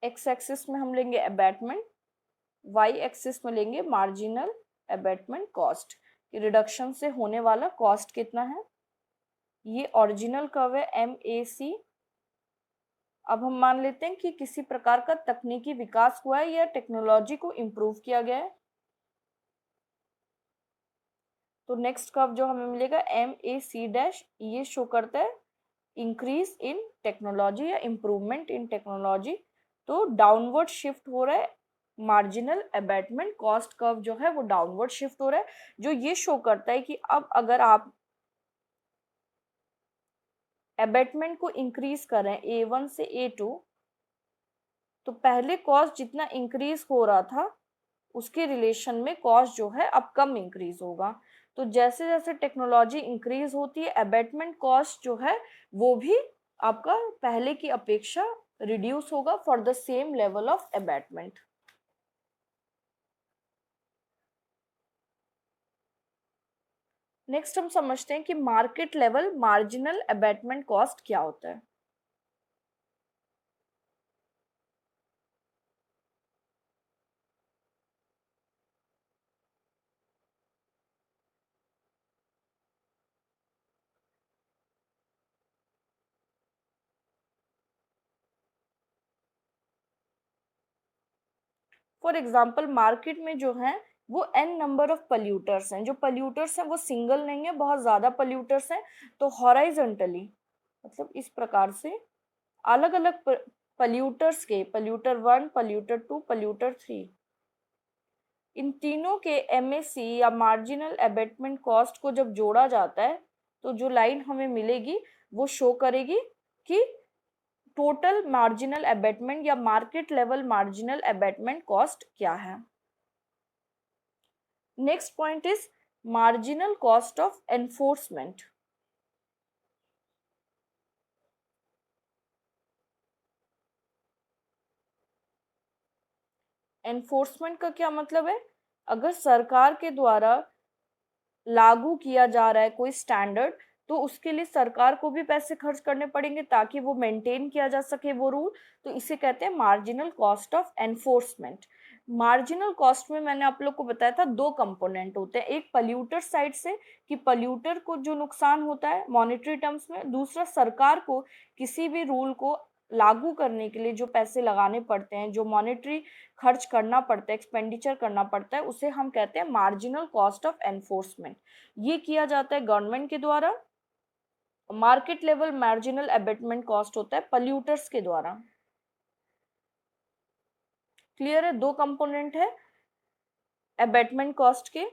[SPEAKER 1] X axis में हम लेंगे एबेटमेंट, वाई एक्सिस में लेंगे मार्जिनल एबेटमेंट कॉस्ट, रिडक्शन से होने वाला कॉस्ट कितना है। ये ओरिजिनल कर्व है MAC। अब हम मान लेते हैं कि किसी प्रकार का तकनीकी विकास हुआ है या टेक्नोलॉजी को इम्प्रूव किया गया है, तो नेक्स्ट कर्व जो हमें मिलेगा MAC डैश, ये शो करता है इंक्रीज इन टेक्नोलॉजी या इम्प्रूवमेंट इन टेक्नोलॉजी। तो डाउनवर्ड शिफ्ट हो रहा है, मार्जिनल एबेटमेंट कॉस्ट कर्व जो है वो डाउनवर्ड शिफ्ट हो रहा है, जो ये शो करता है कि अब अगर आप एबेटमेंट को इंक्रीज कर रहे हैं A1 से A2, तो पहले कॉस्ट जितना इंक्रीज हो रहा था उसके रिलेशन में कॉस्ट जो है अब कम इंक्रीज होगा। तो जैसे जैसे टेक्नोलॉजी इंक्रीज होती है अबेटमेंट कॉस्ट जो है वो भी आपका पहले की अपेक्षा रिड्यूस होगा for the same level of abatement. Next हम समझते हैं कि market level marginal abatement cost क्या होता है। फॉर एग्जाम्पल मार्केट में जो है वो n नंबर ऑफ पल्यूटर्स हैं, जो पल्यूटर्स हैं वो सिंगल नहीं है, बहुत ज्यादा पल्यूटर्स हैं, तो हॉराइजॉन्टली मतलब इस प्रकार से अलग अलग पल्यूटर्स के पल्यूटर 1 पल्यूटर 2 पल्यूटर 3 इन तीनों के एमएसी या मार्जिनल एबेटमेंट कॉस्ट को जब जोड़ा जाता है तो जो लाइन हमें मिलेगी वो शो करेगी कि टोटल मार्जिनल एबेटमेंट या market level marginal abatement cost क्या है। Next point is marginal cost of enforcement. Enforcement का क्या मतलब है, अगर सरकार के द्वारा लागू किया जा रहा है कोई स्टैंडर्ड तो उसके लिए सरकार को भी पैसे खर्च करने पड़ेंगे ताकि वो मेंटेन किया जा सके वो रूल, तो इसे कहते हैं marginal cost of enforcement. Marginal cost में मैंने आप लोग को बताया था दो कंपोनेंट होते हैं, एक पल्यूटर साइड से कि पल्यूटर को जो नुकसान होता है मॉनेटरी टर्म्स में, दूसरा सरकार को किसी भी रूल को लागू करने के लिए जो पैसे लगाने पड़ते हैं, जो मॉनेटरी खर्च करना पड़ता है, एक्सपेंडिचर करना पड़ता है, उसे हम कहते हैं मार्जिनल कॉस्ट ऑफ एनफोर्समेंट। ये किया जाता है गवर्नमेंट के द्वारा। Market level marginal abatement cost होता है पल्यूटर्स के द्वारा। क्लियर है, दो कंपोनेंट है एबेटमेंट कॉस्ट के।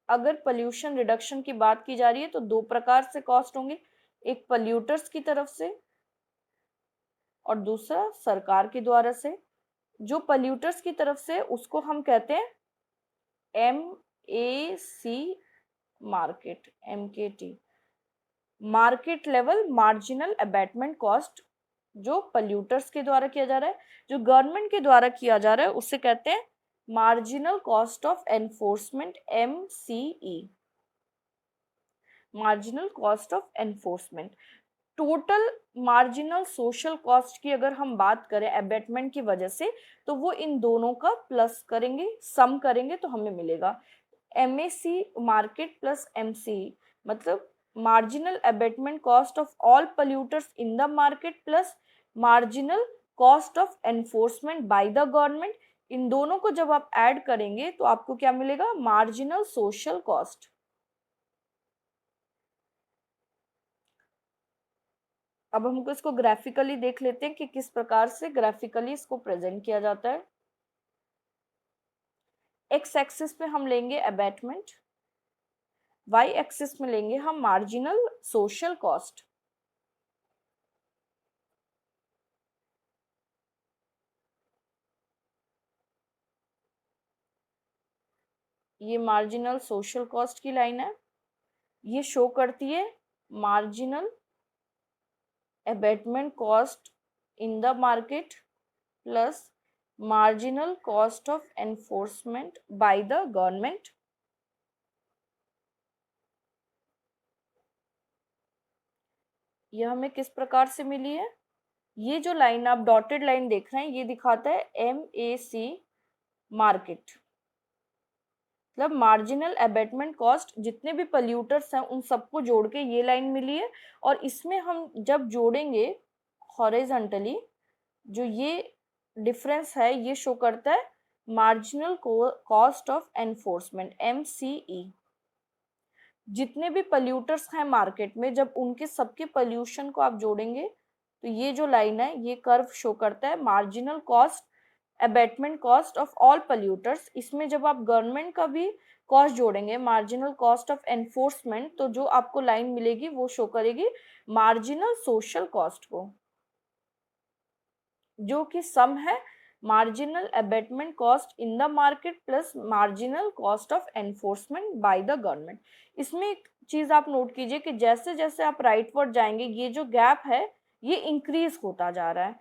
[SPEAKER 1] अगर पोल्यूशन रिडक्शन की बात की जा रही है तो दो प्रकार से कॉस्ट होंगे, एक पल्यूटर्स की तरफ से और दूसरा सरकार के द्वारा से। जो पल्यूटर्स की तरफ से उसको हम कहते हैं MAC market, MKT, market level marginal abatement cost जो पल्यूटर्स के द्वारा किया जा रहा है। जो गवर्नमेंट के द्वारा किया जा रहा है उसे कहते हैं marginal cost of enforcement, MCE, marginal cost of enforcement. Total marginal social cost की अगर हम बात करें अबेटमेंट की वजह से तो वो इन दोनों का प्लस करेंगे, सम करेंगे तो हमें मिलेगा MAC मार्केट प्लस MCE, मतलब marginal abatement cost of all polluters in the market plus marginal cost of enforcement by the government. इन दोनों को जब आप ऐड करेंगे तो आपको क्या मिलेगा, मार्जिनल सोशल कॉस्ट। अब हमको इसको ग्राफिकली देख लेते हैं कि किस प्रकार से ग्राफिकली इसको प्रेजेंट किया जाता है। एक्स एक्सिस पे हम लेंगे अबेटमेंट, वाई एक्सिस में लेंगे हम मार्जिनल सोशल कॉस्ट। ये मार्जिनल सोशल कॉस्ट की लाइन है, ये शो करती है marginal abatement cost in the market plus marginal cost of enforcement by the government. यह हमें किस प्रकार से मिली है, ये जो लाइन आप डॉटेड लाइन देख रहे हैं ये दिखाता है MAC मार्केट, मतलब मार्जिनल अबेटमेंट कॉस्ट जितने भी पल्यूटर्स हैं उन सबको जोड़ के ये लाइन मिली है। और इसमें हम जब जोड़ेंगे हॉरिजॉन्टली जो ये डिफरेंस है ये शो करता है marginal cost of enforcement, MCE। जितने भी पल्यूटर्स हैं मार्केट में जब उनके सबके पॉल्यूशन को आप जोड़ेंगे तो ये जो लाइन है ये कर्व शो करता है marginal cost abatement cost of all polluters. इसमें जब आप गवर्नमेंट का भी कॉस्ट जोड़ेंगे मार्जिनल कॉस्ट ऑफ एनफोर्समेंट तो जो आपको लाइन मिलेगी वो शो करेगी मार्जिनल सोशल कॉस्ट को, जो कि सम है marginal abatement cost in the market plus marginal cost of enforcement by the government. इसमें एक चीज आप नोट कीजिए कि जैसे जैसे आप राइटवर्ड जाएंगे ये जो गैप है ये इंक्रीज होता जा रहा है।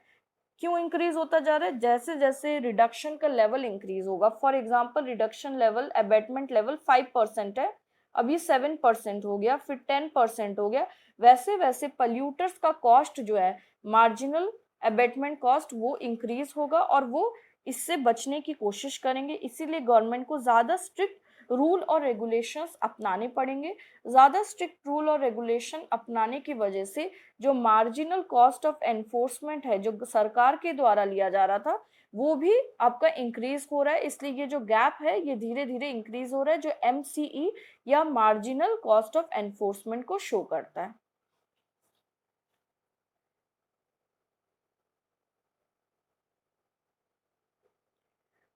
[SPEAKER 1] क्यों इंक्रीज होता जा रहा है? जैसे जैसे रिडक्शन का लेवल इंक्रीज होगा, for example reduction level abatement level 5% है, अभी 7% हो गया, फिर 10% हो गया, वैसे वैसे पल्यूटर्स का कॉस्ट जो है मार्जिनल अबेटमेंट कॉस्ट वो इंक्रीज होगा और वो इससे बचने की कोशिश करेंगे। इसीलिए गवर्नमेंट को ज्यादा स्ट्रिक्ट रूल और रेगुलेशंस अपनाने पड़ेंगे। ज्यादा स्ट्रिक्ट रूल और रेगुलेशन अपनाने की वजह से जो मार्जिनल कॉस्ट ऑफ एनफोर्समेंट है जो सरकार के द्वारा लिया जा रहा था वो भी आपका इंक्रीज हो रहा है। इसलिए ये जो गैप है ये धीरे धीरे इंक्रीज हो रहा है जो एमसीई या मार्जिनल कॉस्ट ऑफ एनफोर्समेंट को शो करता है।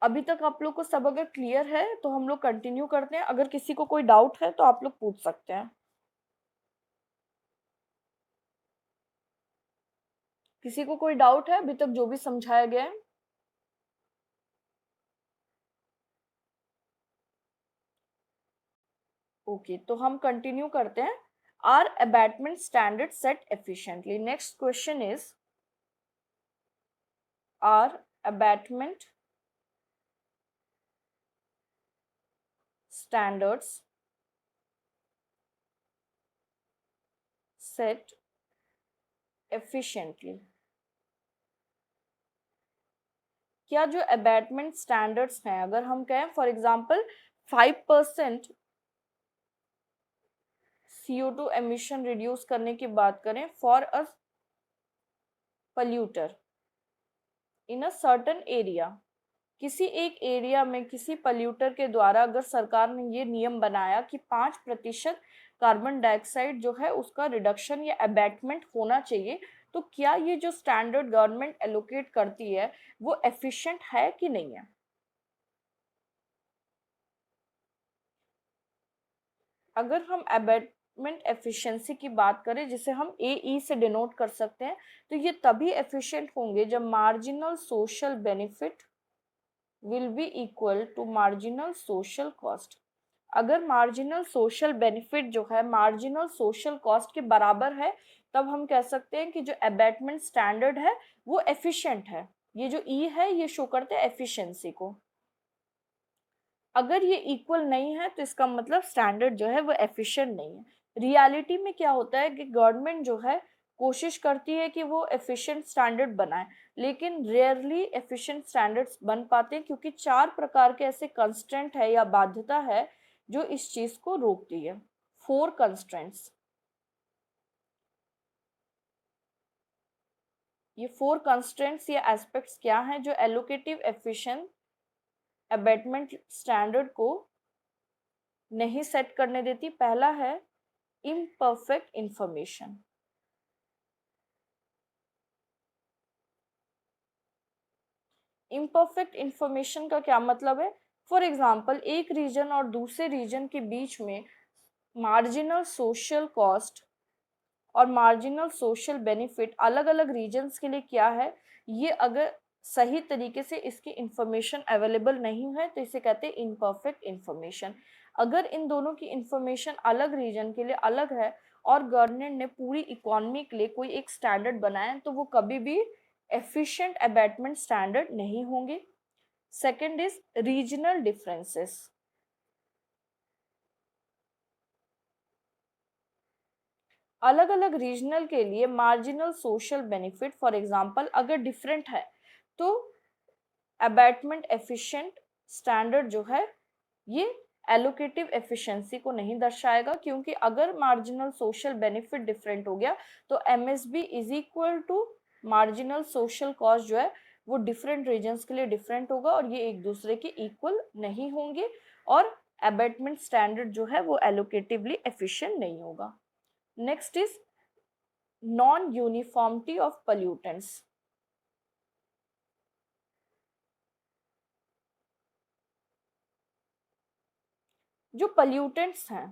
[SPEAKER 1] अभी तक आप लोग को सब अगर क्लियर है तो हम लोग कंटिन्यू करते हैं। अगर किसी को कोई डाउट है तो आप लोग पूछ सकते हैं। किसी को कोई डाउट है अभी तक जो भी समझाया गया है? ओके, तो हम कंटिन्यू करते हैं। Are abatement standard set efficiently? Next question is are abatement standards set efficiently? क्या जो अबैटमेंट स्टैंडर्ड्स हैं अगर हम कहें for example 5% CO2 emission reduce करने की बात करें for a polluter in a certain area, किसी एक एरिया में किसी पल्यूटर के द्वारा अगर सरकार ने ये नियम बनाया कि 5% कार्बन डाइऑक्साइड जो है उसका रिडक्शन या अबैटमेंट होना चाहिए, तो क्या ये जो स्टैंडर्ड गवर्नमेंट एलोकेट करती है वो एफिशिएंट है कि नहीं है? अगर हम अबैटमेंट एफिशिएंसी की बात करें जिसे हम AE से डिनोट कर सकते हैं, तो ये तभी एफिशिएंट होंगे जब marginal social benefit will be equal to marginal social cost। अगर मार्जिनल सोशल बेनिफिट जो है मार्जिनल सोशल कॉस्ट के बराबर है तब हम कह सकते हैं कि जो अबैटमेंट स्टैंडर्ड है वो एफिशिएंट है। ये जो ई है ये शो करते हैं एफिशिएंसी को। अगर ये इक्वल नहीं है तो इसका मतलब स्टैंडर्ड जो है वो एफिशिएंट नहीं है। रियलिटी में क्या होता है कि गवर्नमेंट जो है कोशिश करती है कि वो एफिशिएंट स्टैंडर्ड बनाए, लेकिन रेयरली एफिशिएंट स्टैंडर्ड्स बन पाते हैं क्योंकि 4 प्रकार के ऐसे कंस्ट्रेंट है या बाध्यता है जो इस चीज को रोकती है। 4 कंस्ट्रेंट्स, ये 4 कंस्ट्रेंट्स या एस्पेक्ट्स क्या हैं जो एलोकेटिव एफिशिएंट अबैटमेंट स्टैंडर्ड को नहीं सेट करने देती? पहला है इम्परफेक्ट इंफॉर्मेशन। इम्परफेक्ट इंफॉर्मेशन का क्या मतलब है? फॉर एग्जाम्पल एक रीजन और दूसरे रीजन के बीच में मार्जिनल सोशल कॉस्ट और मार्जिनल सोशल बेनिफिट अलग अलग रीजन्स के लिए क्या है, ये अगर सही तरीके से इसकी इंफॉर्मेशन अवेलेबल नहीं है तो इसे कहते हैं इम्परफेक्ट इंफॉर्मेशन। अगर इन दोनों की इंफॉर्मेशन अलग रीजन के लिए अलग है और गवर्नमेंट ने पूरी इकोनॉमी के लिए कोई एक स्टैंडर्ड बनाया है तो वो कभी भी एफिशिएंट अबैटमेंट स्टैंडर्ड नहीं होंगे। Second is regional differences. अलग अलग रीजनल के लिए marginal social benefit for example अगर डिफरेंट है तो अबैटमेंट एफिशिएंट स्टैंडर्ड जो है ये एलोकेटिव एफिशिएंसी को नहीं दर्शाएगा, क्योंकि अगर मार्जिनल सोशल बेनिफिट डिफरेंट हो गया तो MSB is equal to marginal social cost जो है वो डिफरेंट रीजन्स के लिए डिफरेंट होगा और ये एक दूसरे के इक्वल नहीं होंगे और अबैटमेंट स्टैंडर्ड जो है वो एलोकेटिवली एफिशिएंट नहीं होगा। Next is non uniformity of pollutants. जो पोल्यूटेंट्स हैं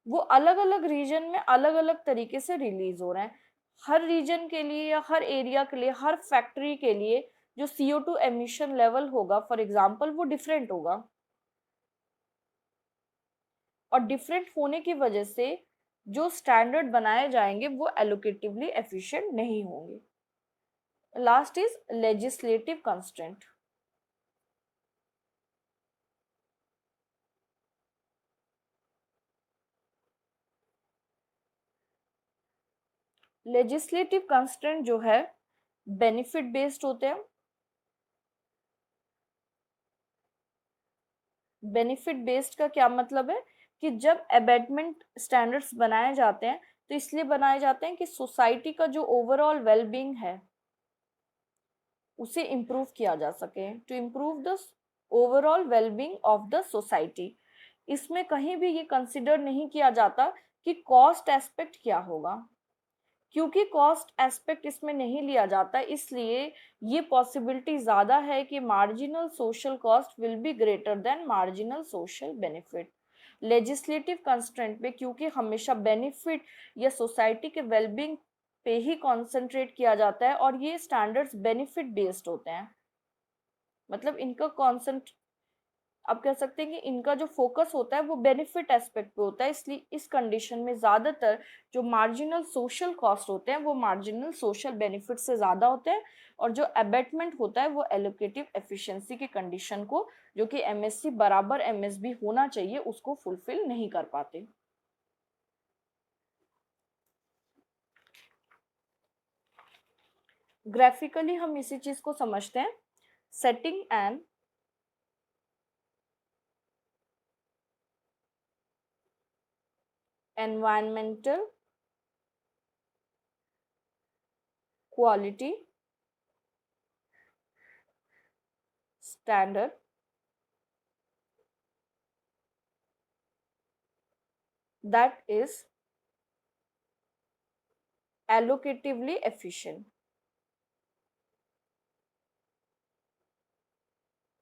[SPEAKER 1] वो अलग अलग रीजन में अलग अलग तरीके से रिलीज हो रहे हैं। हर रीजन के लिए या हर एरिया के लिए हर फैक्ट्री के लिए जो CO2 एमिशन लेवल होगा फॉर एग्जांपल वो डिफरेंट होगा, और डिफरेंट होने की वजह से जो स्टैंडर्ड बनाए जाएंगे वो एलोकेटिवली एफिशिएंट नहीं होंगे। Last is legislative constraint. Legislative constraint जो है बेनिफिट बेस्ड होते हैं। बेनिफिट बेस्ड का क्या मतलब है कि जब अबेटमेंट स्टैंडर्ड्स बनाए जाते हैं तो इसलिए बनाए जाते हैं कि सोसाइटी का जो ओवरऑल वेलबींग है उसे इम्प्रूव किया जा सके, to improve the overall wellbeing of the society. इसमें कहीं भी ये कंसिडर नहीं किया जाता कि कॉस्ट एस्पेक्ट क्या होगा। क्योंकि कॉस्ट एस्पेक्ट इसमें नहीं लिया जाता, इसलिए ये पॉसिबिलिटी ज़्यादा है कि marginal social cost will be greater than marginal social benefit. Legislative constraint पे क्योंकि हमेशा बेनिफिट या सोसाइटी के वेलबींग पे ही कॉन्सेंट्रेट किया जाता है और ये स्टैंडर्ड्स बेनिफिट बेस्ड होते हैं, मतलब इनका कॉन्सेंट आप कह सकते हैं कि इनका जो फोकस होता है वो बेनिफिट एस्पेक्ट पे होता है, इसलिए इस कंडीशन में ज्यादातर जो मार्जिनल सोशल कॉस्ट होते हैं वो मार्जिनल सोशल बेनिफिट से ज्यादा होते हैं, और जो अबेटमेंट होता है वो एलोकेटिव एफिशिएंसी की कंडीशन को, जो कि MSC बराबर MSB होना चाहिए, उसको फुलफिल नहीं कर पाते। ग्राफिकली हम इसी चीज को समझते हैं। Setting N environmental quality standard that is allocatively efficient।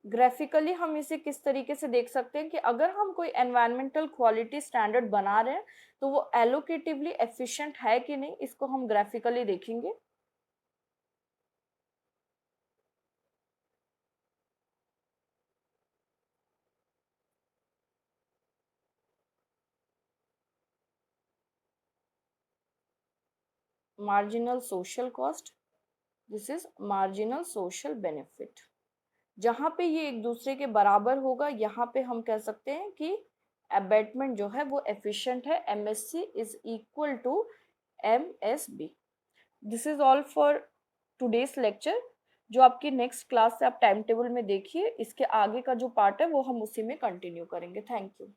[SPEAKER 1] Graphically हम इसे किस तरीके से देख सकते हैं कि अगर हम कोई एनवायरमेंटल क्वालिटी स्टैंडर्ड बना रहे हैं तो वो एलोकेटिवली एफिशिएंट है कि नहीं, इसको हम ग्राफिकली देखेंगे। Marginal social cost, this is marginal social benefit. जहां पे ये एक दूसरे के बराबर होगा यहाँ पे हम कह सकते हैं कि अबेटमेंट जो है वो एफिशिएंट है, MSC is equal to MSB। This is all for today's lecture. जो आपकी नेक्स्ट क्लास से आप टाइम टेबल में देखिए, इसके आगे का जो पार्ट है वो हम उसी में कंटिन्यू करेंगे। Thank you.